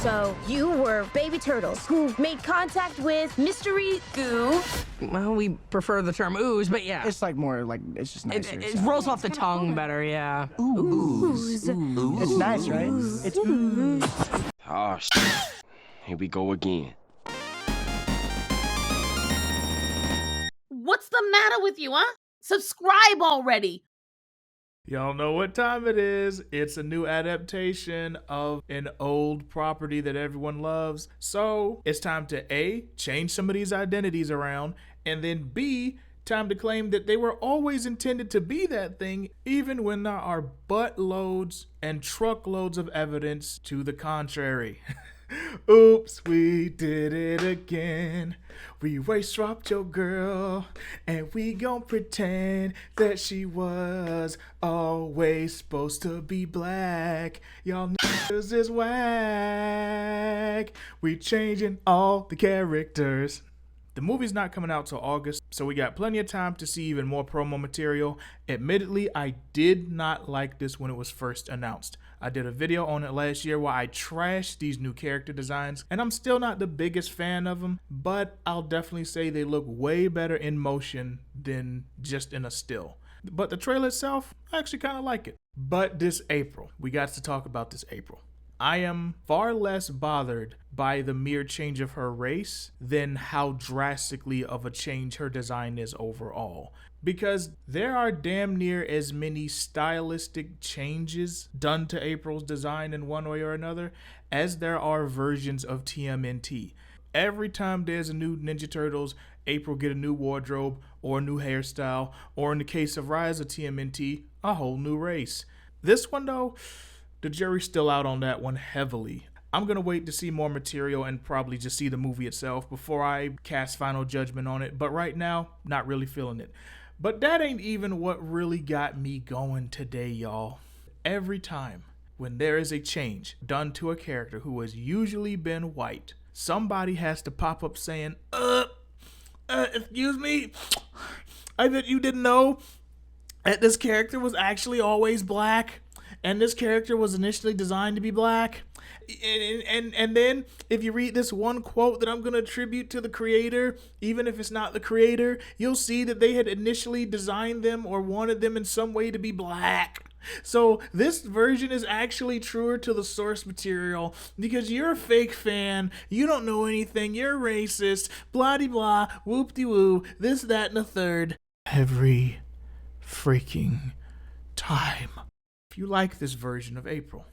So you were baby turtles who made contact with mystery goo. Well, we prefer the term ooze, but yeah. It's like more like, it's just nicer. It rolls off the tongue better, yeah. Ooze. It's nice, right? It's ooze. Oh, shit. Here we go again. What's the matter with you, huh? Subscribe already. Y'all know what time it is. It's a new adaptation of an old property that everyone loves. So it's time to A, change some of these identities around, and then B, time to claim that they were always intended to be that thing, even when there are buttloads and truckloads of evidence to the contrary. Oops, we did it again. We race swapped your girl, and we gon' pretend that she was always supposed to be black. Y'all niggas is whack. We changing all the characters. The movie's not coming out till August, so we got plenty of time to see even more promo material. Admittedly, I did not like this when it was first announced. I did a video on it last year where I trashed these new character designs, and I'm still not the biggest fan of them, but I'll definitely say they look way better in motion than just in a still. But the trailer itself, I actually kind of like it. But this April, we got to talk about this April. I am far less bothered by the mere change of her race than how drastically of a change her design is overall. Because there are damn near as many stylistic changes done to April's design in one way or another as there are versions of TMNT. Every time there's a new Ninja Turtles, April get a new wardrobe or a new hairstyle, or in the case of Rise of TMNT, a whole new race. This one though, the jury's still out on that one heavily. I'm gonna wait to see more material and probably just see the movie itself before I cast final judgment on it, but right now, not really feeling it. But that ain't even what really got me going today, y'all. Every time when there is a change done to a character who has usually been white, somebody has to pop up saying, excuse me, I bet you didn't know that this character was actually always black, and this character was initially designed to be black. And then if you read this one quote that I'm going to attribute to the creator, even if it's not the creator, you'll see that they had initially designed them or wanted them in some way to be black. So this version is actually truer to the source material because you're a fake fan, you don't know anything, you're racist, blah-de-blah, whoop-de-woo, this, that, and the third. Every freaking time. If you like this version of April,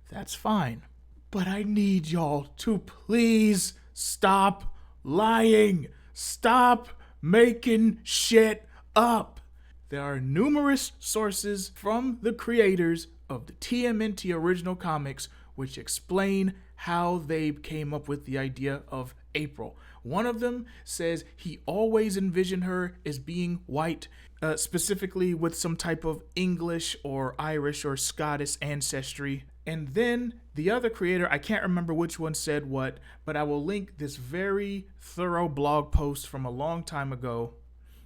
that's fine. But I need y'all to please stop lying. Stop making shit up. There are numerous sources from the creators of the TMNT original comics which explain how they came up with the idea of April. One of them says he always envisioned her as being white, specifically with some type of English or Irish or Scottish ancestry. And then the other creator, I can't remember which one said what, but I will link this very thorough blog post from a long time ago,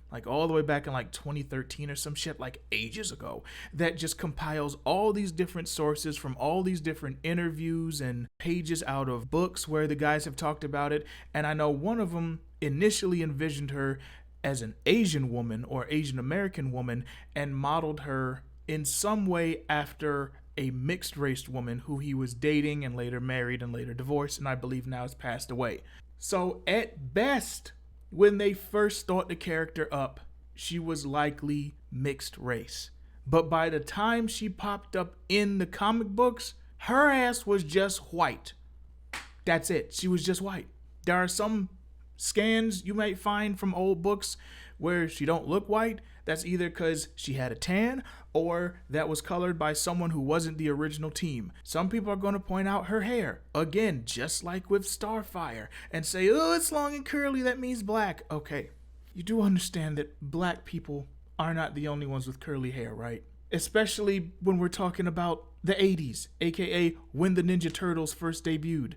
like all the way back in like 2013 or some shit, like ages ago, that just compiles all these different sources from all these different interviews and pages out of books where the guys have talked about it. And I know one of them initially envisioned her as an Asian woman or Asian American woman and modeled her in some way after a mixed race woman who he was dating and later married and later divorced, and I believe now has passed away. So at best, when they first thought the character up, she was likely mixed race. But by the time she popped up in the comic books, her ass was just white. That's it. She was just white. There are some scans you might find from old books where she don't look white. That's either because she had a tan or that was colored by someone who wasn't the original team. Some people are going to point out her hair, again, just like with Starfire, and say, oh, it's long and curly, that means black. Okay, you do understand that black people are not the only ones with curly hair, right? Especially when we're talking about the 80s, aka when the Ninja Turtles first debuted.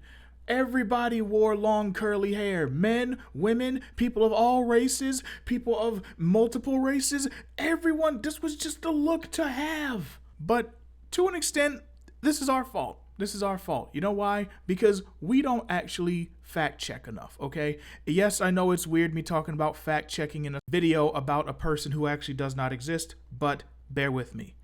Everybody wore long curly hair. Men, women, people of all races, people of multiple races, everyone. This was just a look to have. But to an extent, this is our fault. This is our fault. You know why? Because we don't actually fact check enough, okay? Yes, I know it's weird me talking about fact checking in a video about a person who actually does not exist, but bear with me.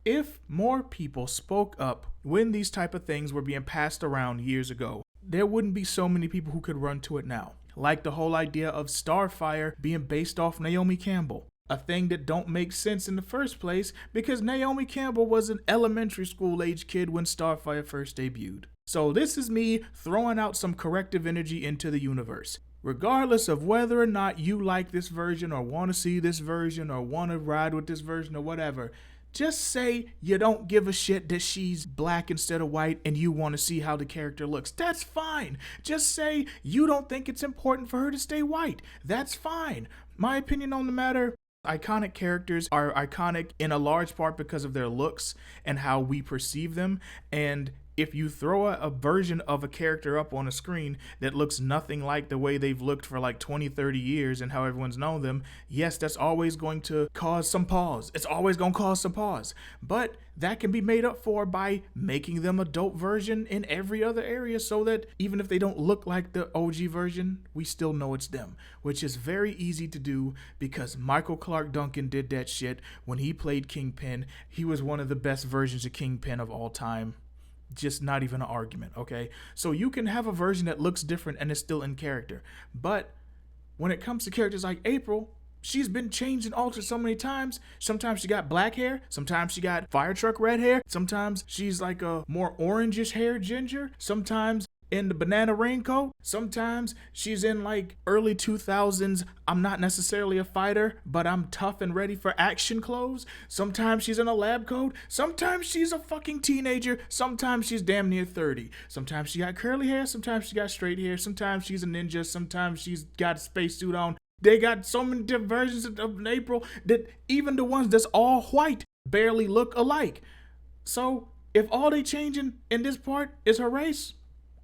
If more people spoke up when these type of things were being passed around years ago, there wouldn't be so many people who could run to it now. Like the whole idea of Starfire being based off Naomi Campbell. A thing that don't make sense in the first place because Naomi Campbell was an elementary school age kid when Starfire first debuted. So this is me throwing out some corrective energy into the universe. Regardless of whether or not you like this version or want to see this version or want to ride with this version or whatever, just say you don't give a shit that she's black instead of white and you want to see how the character looks. That's fine. Just say you don't think it's important for her to stay white. That's fine. My opinion on the matter, iconic characters are iconic in a large part because of their looks and how we perceive them. And if you throw a version of a character up on a screen that looks nothing like the way they've looked for like 20, 30 years and how everyone's known them, yes, that's always going to cause some pause. It's always going to cause some pause. But that can be made up for by making them a dope version in every other area so that even if they don't look like the OG version, we still know it's them, which is very easy to do because Michael Clark Duncan did that shit when he played Kingpin. He was one of the best versions of Kingpin of all time. Just not even an argument, okay? So you can have a version that looks different and is still in character. But when it comes to characters like April, she's been changed and altered so many times. Sometimes she got black hair. Sometimes she got fire truck red hair. Sometimes she's like a more orangish hair ginger. Sometimes in the banana raincoat. Sometimes she's in like early 2000s. I'm not necessarily a fighter, but I'm tough and ready for action clothes. Sometimes she's in a lab coat. Sometimes she's a fucking teenager. Sometimes she's damn near 30. Sometimes she got curly hair. Sometimes she got straight hair. Sometimes she's a ninja. Sometimes she's got a spacesuit on. They got so many different versions of April that even the ones that's all white barely look alike. So if all they changing in this part is her race,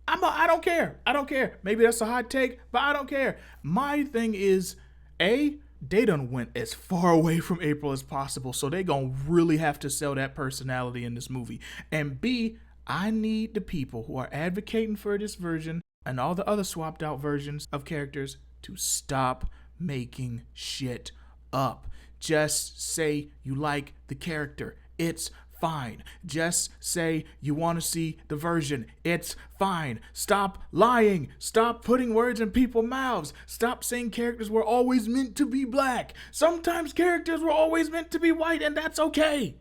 I don't care. I don't care. Maybe that's a hot take, but I don't care. My thing is, A, they done went as far away from April as possible, so they gonna really have to sell that personality in this movie. And B, I need the people who are advocating for this version and all the other swapped out versions of characters to stop making shit up. Just say you like the character. It's fine. Just say you want to see the version. It's fine. Stop lying. Stop putting words in people's mouths. Stop saying characters were always meant to be black. Sometimes characters were always meant to be white, and that's okay.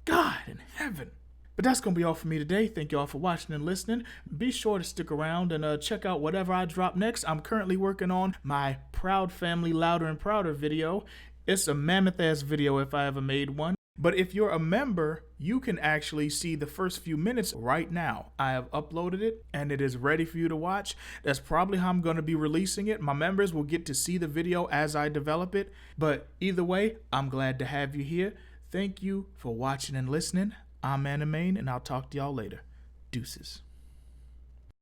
God in heaven. But that's going to be all for me today. Thank you all for watching and listening. Be sure to stick around and check out whatever I drop next. I'm currently working on my Proud Family Louder and Prouder video. It's a mammoth-ass video if I ever made one. But if you're a member, you can actually see the first few minutes right now. I have uploaded it and it is ready for you to watch. That's probably how I'm going to be releasing it. My members will get to see the video as I develop it. But either way, I'm glad to have you here. Thank you for watching and listening. I'm Anime, and I'll talk to y'all later. Deuces.